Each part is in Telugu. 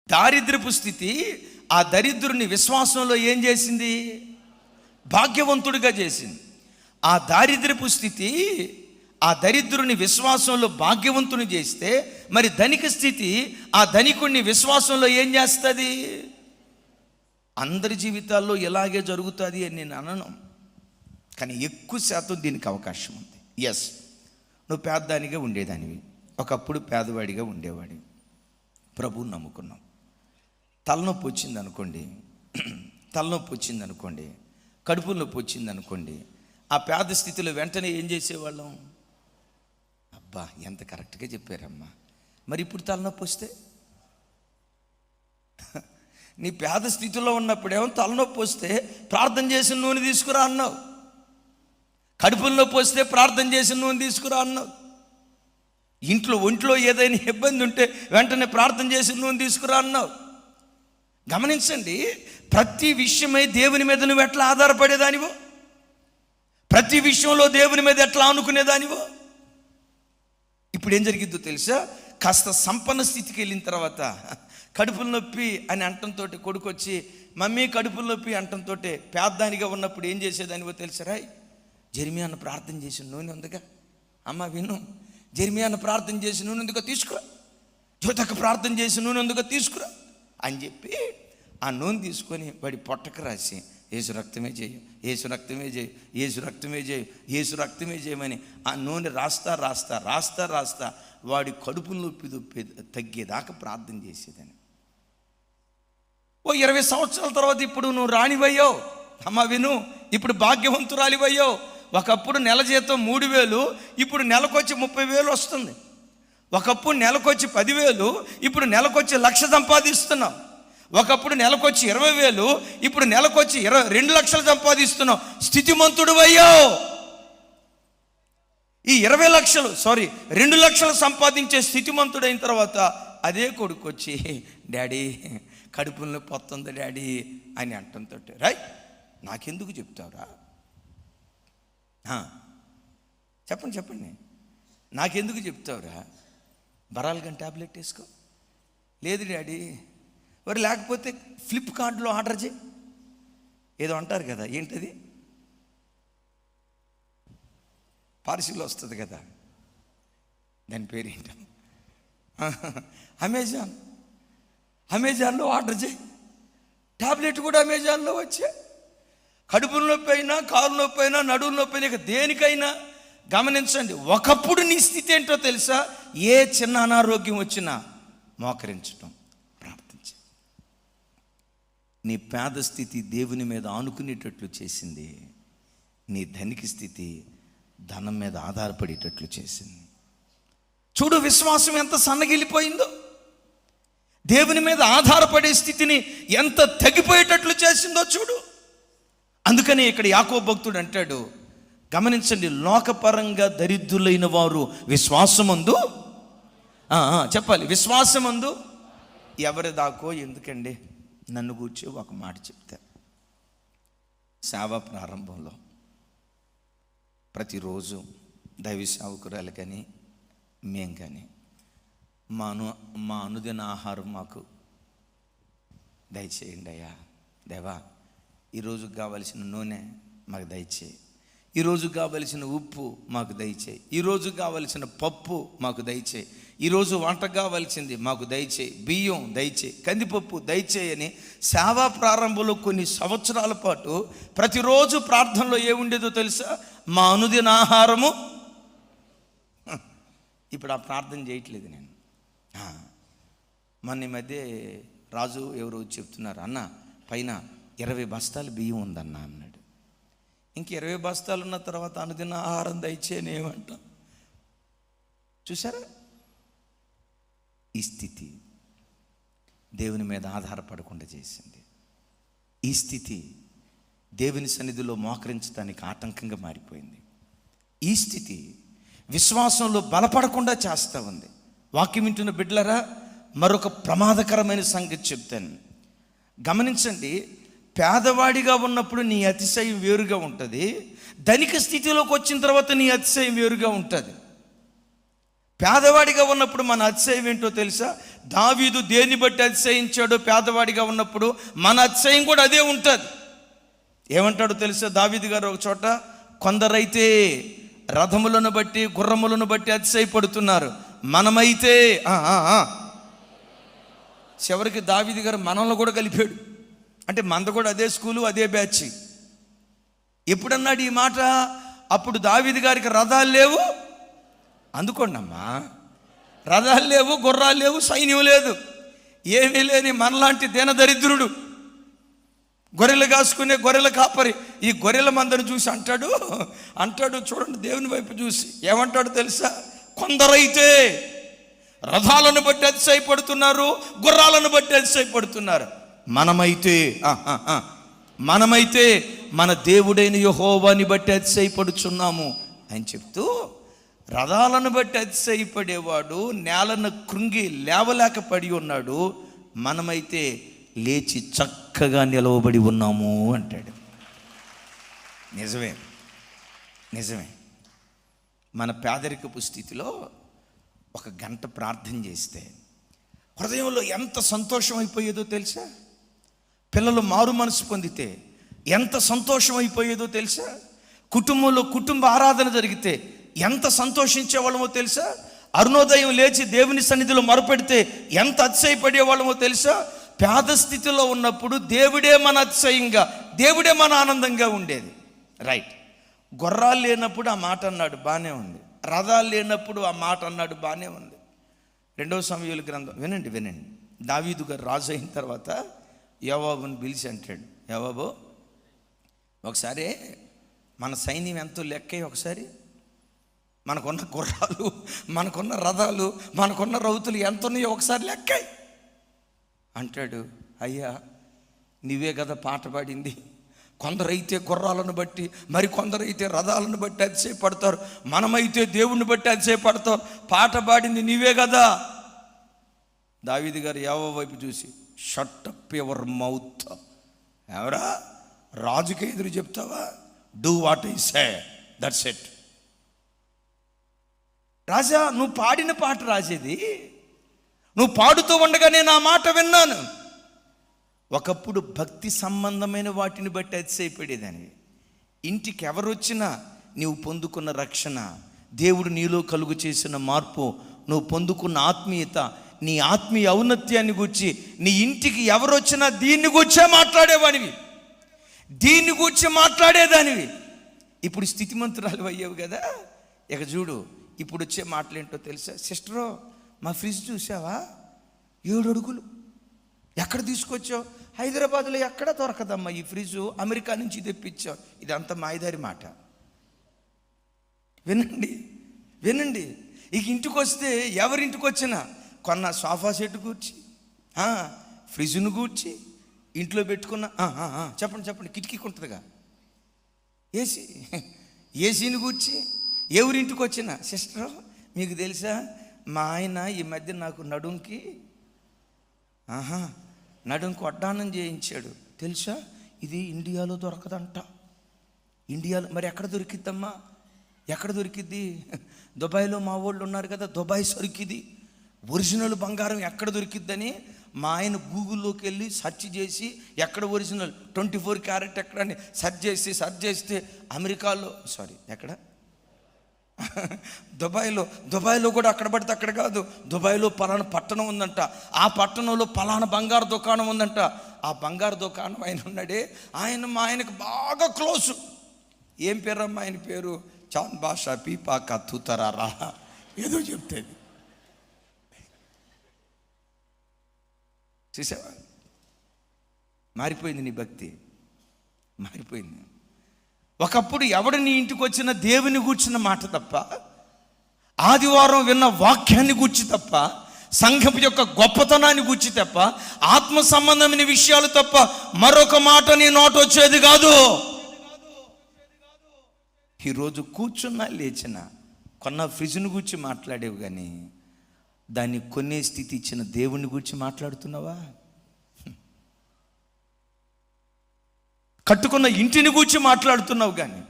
దారిద్రపు స్థితి ఆ దరిద్రుని విశ్వాసంలో ఏం చేసింది? భాగ్యవంతుడిగా చేసింది. ఆ దారిద్రపు స్థితి ఆ దరిద్రుని విశ్వాసంలో భాగ్యవంతుని చేస్తే, మరి ధనిక స్థితి ఆ ధనికుడిని విశ్వాసంలో ఏం చేస్తుంది? అందరి జీవితాల్లో ఇలాగే జరుగుతుంది అని నేను అనను, కానీ ఎక్కువ శాతం దీనికి అవకాశం ఉంది. ఎస్, నువ్వు పేదదానిగా ఉండేదానివి, ఒకప్పుడు పేదవాడిగా ఉండేవాడివి, ప్రభువుని నమ్ముకున్నావు. తలనొప్పి వచ్చిందనుకోండి, కడుపు నొప్పి వచ్చిందనుకోండి, ఆ పేద స్థితిలో వెంటనే ఏం చేసేవాళ్ళం? అబ్బా, ఎంత కరెక్ట్గా చెప్పారమ్మా. మరి ఇప్పుడు తలనొప్పి వస్తే, నీ పేద స్థితిలో ఉన్నప్పుడేమో తలనొప్పి వస్తే ప్రార్థన చేసిన నూనె తీసుకురా అన్నావు, కడుపుల నొప్పి వస్తే ప్రార్థన చేసిన నూనె తీసుకురా అన్నావు, ఒంట్లో ఏదైనా ఇబ్బంది ఉంటే వెంటనే ప్రార్థన చేసిన నూనె తీసుకురా అన్నావు. గమనించండి, ప్రతి విషయమై దేవుని మీద నువ్వు ఎట్లా ఆధారపడేదానివో, ప్రతి విషయంలో దేవుని మీద ఎట్లా అనుకునేదానివో. ఇప్పుడు ఏం జరిగిద్దో తెలుసా? కాస్త సంపన్న స్థితికి వెళ్ళిన తర్వాత కడుపుల నొప్పి అని అంటంతో కొడుకు వచ్చి మమ్మీ కడుపుల నొప్పి అంటంతో పేదదానిగా ఉన్నప్పుడు ఏం చేసేదానివో తెలుసా? జెర్మియా అన్న ప్రార్థన చేసిన నూనె ఉందిగా, అమ్మ విను, జెర్మియా అన్న ప్రార్థన చేసిన నూనె ఎందుకో తీసుకురా, జ్యోతక ప్రార్థన చేసిన నూనె ఎందుకో తీసుకురా అని చెప్పి ఆ నూనె తీసుకొని వాడి పొట్టకు రాసి యేసు రక్తమే చేయం, యేసు రక్తమే చేయం, యేసు రక్తమే చేయం, యేసు రక్తమే చేయమని ఆ నూనె రాస్తా వాడి కడుపు నొప్పి తగ్గేదాకా ప్రార్థన చేసేదని. ఓ 20 సంవత్సరాల తర్వాత ఇప్పుడు నువ్వు రాణివయ్యో, అమ్మ విను, ఇప్పుడు భాగ్యవంతురాలివయ్యో. ఒకప్పుడు నెల జీతం 3,000, ఇప్పుడు నెలకొచ్చి 30,000 వస్తుంది. ఒకప్పుడు నెలకొచ్చి 10,000, ఇప్పుడు నెలకొచ్చి 1,00,000 సంపాదిస్తున్నాం. ఒకప్పుడు నెలకొచ్చి 20,000, ఇప్పుడు నెలకొచ్చి 2 లక్షలు సంపాదిస్తున్నాం. స్థితిమంతుడు అయ్యో. ఈ 2 లక్షలు సంపాదించే స్థితిమంతుడైన తర్వాత అదే కొడుకు వచ్చి డాడీ కడుపులో పొత్తుంది డాడీ అని అంటంతో రైట్, నాకెందుకు చెప్తావురా? చెప్పండి, నాకెందుకు చెప్తావురా? బరాల్గన్ ట్యాబ్లెట్ వేసుకో. లేదు డాడీ, మరి లేకపోతే ఫ్లిప్కార్ట్లో ఆర్డర్ చేయి, ఏదో అంటారు కదా, ఏంటది, పార్సిల్ వస్తుంది కదా, దాని పేరు ఏంట, అమెజాన్లో ఆర్డర్ చేయి. ట్యాబ్లెట్ కూడా అమెజాన్లో వచ్చే. కడుపుల నొప్పి అయినా, కాలు నొప్పి అయినా, నడుము నొప్పి అయినా, ఇక దేనికైనా గమనించండి. ఒకప్పుడు నీ స్థితి ఏంటో తెలుసా? ఏ చిన్న అనారోగ్యం వచ్చినా మోకరించటం, ప్రార్థించ. నీ పేద స్థితి దేవుని మీద ఆనుకునేటట్లు చేసింది, నీ ధనిక స్థితి ధనం మీద ఆధారపడేటట్లు చేసింది. చూడు, విశ్వాసం ఎంత సన్నగిల్లిపోయిందో, దేవుని మీద ఆధారపడే స్థితిని ఎంత తగ్గిపోయేటట్లు చేసిందో చూడు. అందుకని ఇక్కడ యాకోబు భక్తుడు అంటాడు, గమనించండి, లోకపరంగా దరిద్రులైన వారు విశ్వాసమందు చెప్పాలి, విశ్వాసమందు ఎవరి దాకో. ఎందుకండి, నన్ను కూర్చో ఒక మాట చెప్తా. సేవ ప్రారంభంలో ప్రతిరోజు దైవ సేవకురాలు కానీ మేం కానీ మా అనుదిన ఆహారం మాకు దయచేయండి అయ్యా. దేవా, ఈరోజుకు కావలసిన నూనె మాకు దయచేయి, ఈరోజు కావలసిన ఉప్పు మాకు దయచేయి, ఈరోజు కావలసిన పప్పు మాకు దయచేయి, ఈరోజు వంట కావలసింది మాకు దయచేయి, బియ్యం దయచేయి, కందిపప్పు దయచేయని సేవా ప్రారంభంలో కొన్ని సంవత్సరాల పాటు ప్రతిరోజు ప్రార్థనలో ఏముండేదో తెలుసా? మా అనుదిన ఆహారము. ఇప్పుడు ఆ ప్రార్థన చేయట్లేదు నేను. మొన్న ఈ మధ్య రాజు ఎవరో చెప్తున్నారు, అన్న పైన 20 బస్తాలు బియ్యం ఉందన్న అన్నాడు. ఇంక 20 బస్తాలు ఉన్న తర్వాత అనుదిన ఆహారం దయచేయని ఏమంటాం? చూసారా? ఈ స్థితి దేవుని మీద ఆధారపడకుండా చేసింది. ఈ స్థితి దేవుని సన్నిధిలో మోకరించడానికి ఆటంకంగా మారిపోయింది. ఈ స్థితి విశ్వాసంలో బలపడకుండా చేస్తూ ఉంది. వాక్యం వింటున్న బిడ్డలారా, మరొక ప్రమాదకరమైన సంగతి చెప్తాను. గమనించండి, పేదవాడిగా ఉన్నప్పుడు నీ అతిశయం వేరుగా ఉంటుంది, ధనిక స్థితిలోకి వచ్చిన తర్వాత నీ అతిశయం వేరుగా ఉంటుంది. పేదవాడిగా ఉన్నప్పుడు మన అతిశయం ఏంటో తెలుసా? దావీదు దేన్ని బట్టి అతిశయించాడో పేదవాడిగా ఉన్నప్పుడు మన అతిశయం కూడా అదే ఉంటుంది. ఏమంటాడో తెలుసా దావీదు గారు ఒక చోట? కొందరైతే రథములను బట్టి గుర్రములను బట్టి అతిశయపడుతున్నారు, మనమైతే చివరికి దావీదు గారు మనల్ని కూడా కలిపాడు. అంటే మనది కూడా అదే స్కూలు, అదే బ్యాచ్. ఎప్పుడన్నాడు ఈ మాట? అప్పుడు దావీదు గారికి రథాలు లేవు, అందుకోండి అమ్మా, రథాలు లేవు, గుర్రాలు లేవు, సైన్యం లేదు, ఏమీ లేని మనలాంటి దీనదరిద్రుడు, గొర్రెలు కాసుకునే గొర్రెల కాపరి ఈ గొర్రెల మందను చూసి అంటాడు చూడండి, దేవుని వైపు చూసి ఏమంటాడు తెలుసా? కొందరైతే రథాలను బట్టి అతిశయపడుతున్నారు, గుర్రాలను బట్టి అతిశయపడుతున్నారు, మనమైతే మన దేవుడైన యెహోవాని బట్టి అతిశయపడుచున్నాము అని చెప్తూ, రథాలను బట్టి అతిశయపడేవాడు నేలను కృంగి లేవలేక పడి ఉన్నాడు, మనమైతే లేచి చక్కగా నిలవబడి ఉన్నాము అంటాడు. నిజమే. మన పేదరికపు స్థితిలో ఒక గంట ప్రార్థన చేస్తే హృదయంలో ఎంత సంతోషం అయిపోయేదో తెలుసా? పిల్లలు మారు మనసు పొందితే ఎంత సంతోషం అయిపోయేదో తెలుసా? కుటుంబంలో కుటుంబ ఆరాధన జరిగితే ఎంత సంతోషించే వాళ్ళమో తెలుసా? అరుణోదయం లేచి దేవుని సన్నిధిలో మొరపెడితే ఎంత అతిశయపడే వాళ్ళమో తెలుసా? పేద స్థితిలో ఉన్నప్పుడు దేవుడే మన అతిశయంగా, దేవుడే మన ఆనందంగా ఉండేది. రైట్. గుర్రాలు లేనప్పుడు ఆ మాట అన్నాడు, బాగానే ఉంది. రథాలు లేనప్పుడు ఆ మాట అన్నాడు, బాగానే ఉంది. 2 సమూయేలు గ్రంథం వినండి. దావీదు గారు రాజు అయిన తర్వాత యోవాబుని పిలిచి అంటాడు, యోవాబు ఒకసారి మన సైన్యం ఎంతో లెక్క, ఒకసారి మనకున్న గుర్రాలు, మనకున్న రథాలు, మనకున్న రౌతులు ఎంత ఉన్నాయో ఒకసారి లెక్క అంటాడు. అయ్యా నీవే కదా పాట పాడింది, కొందరైతే గుర్రాలను బట్టి మరి కొందరైతే రథాలను బట్టి అతిశయపడతారు, మనమైతే దేవుణ్ణి బట్టి అతిశయపడతాం, పాట పాడింది నీవే కదా. దావీదు గారు యోవాబు వైపు చూసి, షట్ అప్ యువర్ మౌత్, ఎవరా రాజుకి ఎదురు చెప్తావా? Do what I say, that's it. రాజా నువ్వు పాడిన పాట రాజేది, నువ్వు పాడుతూ ఉండగా నేను ఆ మాట విన్నాను. ఒకప్పుడు భక్తి సంబంధమైన వాటిని బట్టి అతిశయపడేదానివి. ఇంటికి ఎవరొచ్చినా నీవు పొందుకున్న రక్షణ, దేవుడు నీలో కలుగు చేసిన మార్పు, నువ్వు పొందుకున్న ఆత్మీయత, నీ ఆత్మీయ ఔన్నత్యాన్ని గూర్చి నీ ఇంటికి ఎవరొచ్చినా దీన్ని గూర్చే మాట్లాడేవాడివి, దీన్ని గూర్చి మాట్లాడేదానివి. ఇప్పుడు స్థితిమంతురాలు అయ్యావు కదా. ఇక చూడు ఇప్పుడు వచ్చే మాటలేంటో తెలుసా? సిస్టరు మా ఫ్రిడ్జ్ చూసావా, 7 అడుగులు, ఎక్కడ తీసుకొచ్చావు? హైదరాబాద్లో ఎక్కడ దొరకదమ్మా ఈ ఫ్రిడ్జ్, అమెరికా నుంచి తెప్పించావు. ఇదంతా మాయదారి మాట. వినండి. ఇక ఇంటికి వస్తే ఎవరింటికి వచ్చినా కొన్న సోఫా సెట్ కూర్చి, ఫ్రిడ్జ్ను కూర్చి ఇంట్లో పెట్టుకున్న, చెప్పండి కిటికీకి ఉంటుందిగా ఏసీని కూర్చి ఎవరింటికి వచ్చినా, సిస్టర్ మీకు తెలుసా మా ఆయన ఈ మధ్య నాకు నడుంకి వడ్డానం చేయించాడు తెలుసా, ఇది ఇండియాలో దొరకదంట. ఇండియాలో మరి ఎక్కడ దొరికిద్దమ్మా? ఎక్కడ దొరికిద్ది? దుబాయ్లో మా వాళ్ళు ఉన్నారు కదా, దుబాయ్ సరుకిది, ఒరిజినల్ బంగారం ఎక్కడ దొరికిద్దని మా ఆయన గూగుల్లోకి వెళ్ళి సెర్చ్ చేసి ఎక్కడ ఒరిజినల్ 24 క్యారెట్ ఎక్కడ అని సెర్చ్ చేస్తే అమెరికాలో, ఎక్కడ దుబాయ్లో కూడా అక్కడ పడితే అక్కడ కాదు, దుబాయ్లో పలానా పట్టణం ఉందంట, ఆ పట్టణంలో పలానా బంగారు దుకాణం ఉందంట. ఆ బంగారు దుకాణం ఆయన ఉన్నాడే, మా ఆయనకు బాగా క్లోజు. ఏం పేరమ్మా ఆయన పేరు? చాన్ బాషా పీపాక తూతరారా ఏదో చెప్తేది. చూసావా, మారిపోయింది నీ భక్తి, మారిపోయింది. ఒకప్పుడు ఎవడు నీ ఇంటికి వచ్చిన దేవుని గూర్చిన మాట తప్ప, ఆదివారం విన్న వాక్యాన్ని గూర్చి తప్ప, సంఘం యొక్క గొప్పతనాన్ని గూర్చి తప్ప, ఆత్మ సంబంధమైన విషయాలు తప్ప మరొక మాట నీ నోట వచ్చేది కాదు. ఈరోజు కూర్చున్నా లేచిన కొన్న ఫ్రిడ్జ్ను గూర్చి మాట్లాడేవి, కానీ దాన్ని కొనే స్థితి ఇచ్చిన దేవుని గూర్చి మాట్లాడుతున్నావా? కట్టుకున్న ఇంటిని గూర్చి మాట్లాడుతున్నావు కానీ,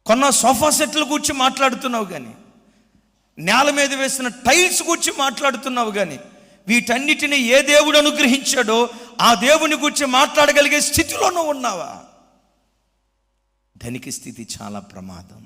కొన్న సోఫా సెట్ల గూర్చి మాట్లాడుతున్నావు కానీ, నేల మీద వేసిన టైల్స్ గురించి మాట్లాడుతున్నావు, కానీ వీటన్నిటిని ఏ దేవుడు అనుగ్రహించాడో ఆ దేవుని గురించి మాట్లాడగలిగే స్థితిలో నువ్వు ఉన్నావా? ధనిక స్థితి చాలా ప్రమాదం.